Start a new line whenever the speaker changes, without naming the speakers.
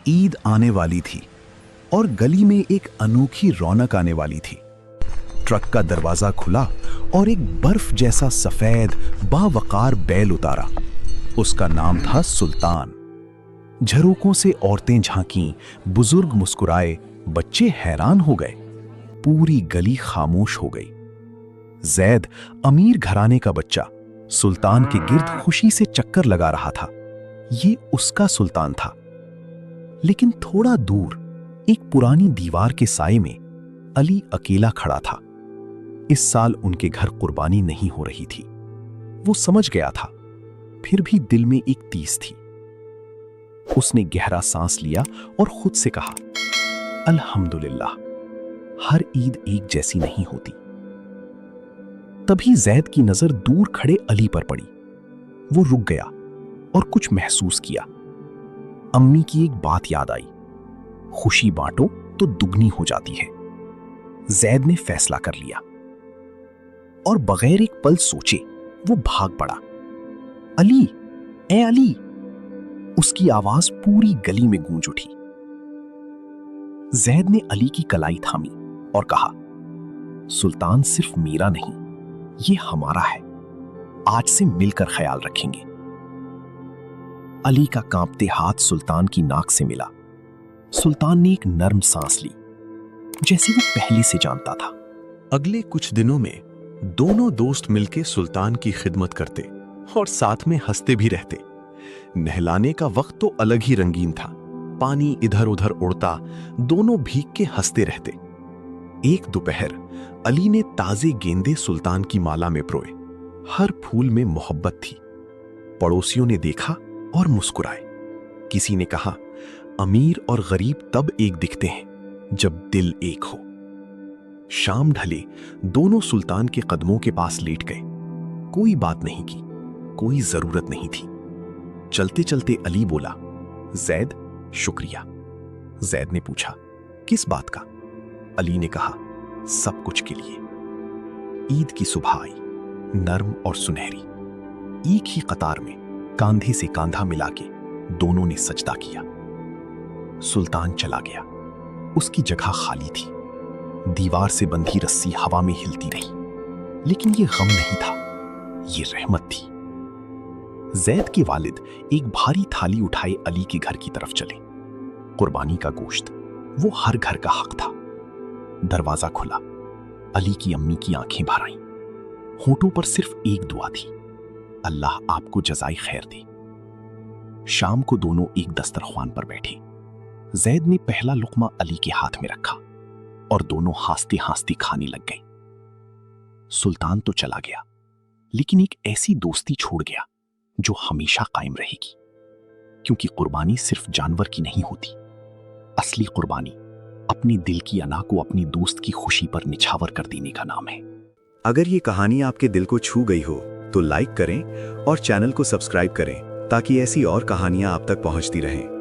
ईद आने वाली थी और गली में एक अनोखी रौनक आने वाली थी। ट्रक का दरवाजा खुला और एक बर्फ जैसा सफेद बावकार बैल उतारा। उसका नाम था सुल्तान। झरोकों से औरतें झांकीं, बुजुर्ग मुस्कुराए, बच्चे हैरान हो गए। पूरी गली खामोश हो गई। जैद, अमीर घराने का बच्चा, सुल्तान के गिर्द खुशी से चक्कर लगा रहा था। ये उसका सुल्तान था। लेकिन थोड़ा दूर एक पुरानी दीवार के साए में अली अकेला खड़ा था। इस साल उनके घर कुर्बानी नहीं हो रही थी। वो समझ गया था, फिर भी दिल में एक तीस थी। उसने गहरा सांस लिया और खुद से कहा, अल्हम्दुलिल्लाह, हर ईद एक जैसी नहीं होती। तभी जैद की नजर दूर खड़े अली पर पड़ी। वो रुक गया और कुछ महसूस किया। अम्मी की एक बात याद आई, खुशी बांटो तो दुगनी हो जाती है। जैद ने फैसला कर लिया और बगैर एक पल सोचे वो भाग पड़ा। अली, ए अली! उसकी आवाज पूरी गली में गूंज उठी। जैद ने अली की कलाई थामी और कहा, सुल्तान सिर्फ मेरा नहीं, ये हमारा है। आज से मिलकर ख्याल रखेंगे। अली का कांपते हाथ सुल्तान की नाक से मिला। सुल्तान ने एक नर्म सांस ली, जैसे वो पहले से जानता था।
अगले कुछ दिनों में दोनों दोस्त मिलके सुल्तान की खिदमत करते और साथ में हंसते भी रहते। नहलाने का वक्त तो अलग ही रंगीन था। पानी इधर उधर उड़ता, दोनों भीग के हंसते रहते। एक दोपहर अली ने ताजे गेंदे सुल्तान की माला में परोए। हर फूल में मोहब्बत थी। पड़ोसियों ने देखा और मुस्कुराए। किसी ने कहा, अमीर और गरीब तब एक दिखते हैं जब दिल एक हो। शाम ढले, दोनों सुल्तान के कदमों के पास लेट गए। कोई बात नहीं की, कोई जरूरत नहीं थी। चलते चलते अली बोला, जैद, शुक्रिया। जैद ने पूछा, किस बात का? अली ने कहा, सब कुछ के लिए। ईद की सुबह आई, नर्म और सुनहरी। एक ही कतार में कांधे से कांधा मिला के दोनों ने सजदा किया। सुल्तान चला गया। उसकी जगह खाली थी। दीवार से बंधी रस्सी हवा में हिलती रही। लेकिन ये गम नहीं था, ये रहमत थी। जैद के वालिद एक भारी थाली उठाए अली के घर की तरफ चले। कुर्बानी का गोश्त, वो हर घर का हक था। दरवाजा खुला। अली की अम्मी की आंखें भर आईं। होठों पर सिर्फ एक दुआ थी, अल्लाह आपको जज़ाई खैर दे। शाम को दोनों एक दस्तरख्वान पर बैठे। जैद ने पहला लुक्मा अली के हाथ में रखा और दोनों हंसते हंसते खाने लग गए। सुल्तान तो चला गया, लेकिन एक ऐसी दोस्ती छोड़ गया जो हमेशा कायम रहेगी। क्योंकि कुर्बानी सिर्फ जानवर की नहीं होती। असली कुर्बानी अपने दिल की अना को अपनी दोस्त की खुशी पर निछावर कर देने का नाम है।
अगर ये कहानी आपके दिल को छू गई हो तो लाइक करें और चैनल को सब्सक्राइब करें ताकि ऐसी और कहानियां आप तक पहुंचती रहें।